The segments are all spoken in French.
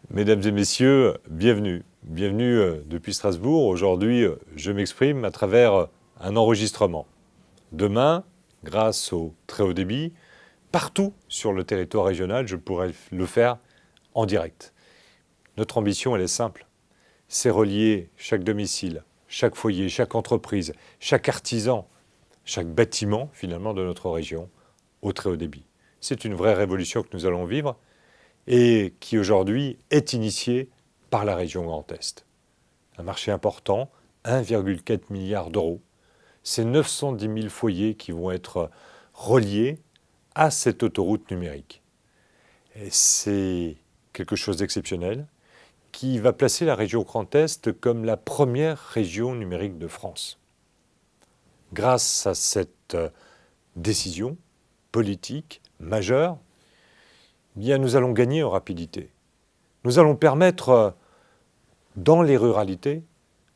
Mesdames et messieurs, bienvenue. Bienvenue depuis Strasbourg. Aujourd'hui, je m'exprime à travers un enregistrement. Demain, grâce au très haut débit, partout sur le territoire régional, je pourrai le faire en direct. Notre ambition, elle est simple. C'est relier chaque domicile, chaque foyer, chaque entreprise, chaque artisan, chaque bâtiment, finalement, de notre région au très haut débit. C'est une vraie révolution que nous allons vivre et qui aujourd'hui est initiée par la région Grand Est. Un marché important, 1,4 milliard d'euros. C'est 910 000 foyers qui vont être reliés à cette autoroute numérique. Et c'est quelque chose d'exceptionnel qui va placer la région Grand Est comme la première région numérique de France. Grâce à cette décision politique majeure, bien, nous allons gagner en rapidité. Nous allons permettre, dans les ruralités,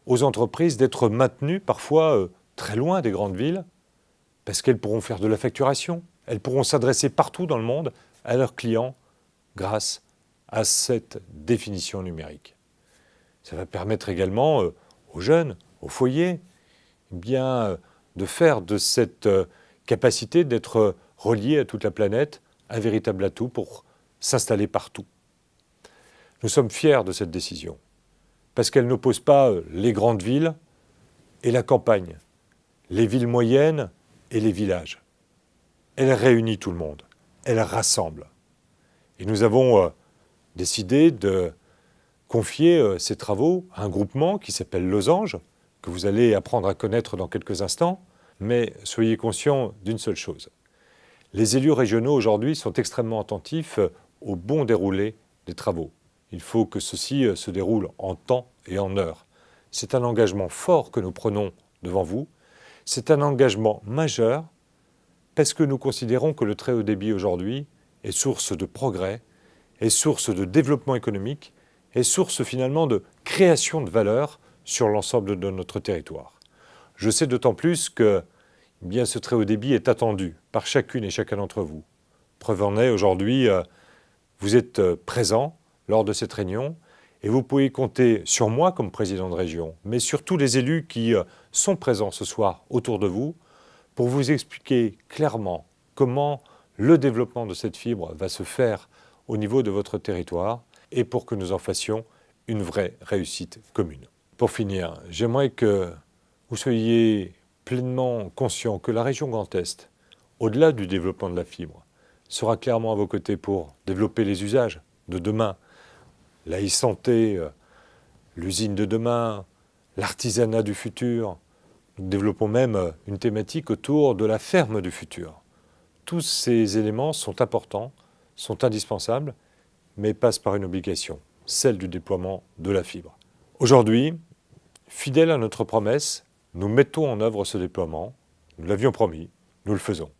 aux entreprises d'être maintenues parfois très loin des grandes villes, parce qu'elles pourront faire de la facturation, elles pourront s'adresser partout dans le monde à leurs clients grâce à cette définition numérique. Ça va permettre également aux jeunes, aux foyers, bien, de faire de cette capacité d'être reliés à toute la planète un véritable atout pour s'installer partout. Nous sommes fiers de cette décision, parce qu'elle n'oppose pas les grandes villes et la campagne, les villes moyennes et les villages. Elle réunit tout le monde, elle rassemble. Et nous avons décidé de confier ces travaux à un groupement qui s'appelle Losange, que vous allez apprendre à connaître dans quelques instants, mais soyez conscients d'une seule chose. Les élus régionaux aujourd'hui sont extrêmement attentifs au bon déroulé des travaux. Il faut que ceci se déroule en temps et en heure. C'est un engagement fort que nous prenons devant vous. C'est un engagement majeur parce que nous considérons que le très haut débit aujourd'hui est source de progrès, est source de développement économique, est source finalement de création de valeur sur l'ensemble de notre territoire. Je sais d'autant plus que bien, ce très haut débit est attendu par chacune et chacun d'entre vous. Preuve en est, aujourd'hui, vous êtes présents lors de cette réunion et vous pouvez compter sur moi comme président de région, mais sur tous les élus qui sont présents ce soir autour de vous pour vous expliquer clairement comment le développement de cette fibre va se faire au niveau de votre territoire et pour que nous en fassions une vraie réussite commune. Pour finir, j'aimerais que vous soyez pleinement conscient que la région Grand Est, au-delà du développement de la fibre, sera clairement à vos côtés pour développer les usages de demain, la e-santé, l'usine de demain, l'artisanat du futur. Nous développons même une thématique autour de la ferme du futur. Tous ces éléments sont importants, sont indispensables, mais passent par une obligation, celle du déploiement de la fibre. Aujourd'hui, fidèles à notre promesse, nous mettons en œuvre ce déploiement. Nous l'avions promis, nous le faisons.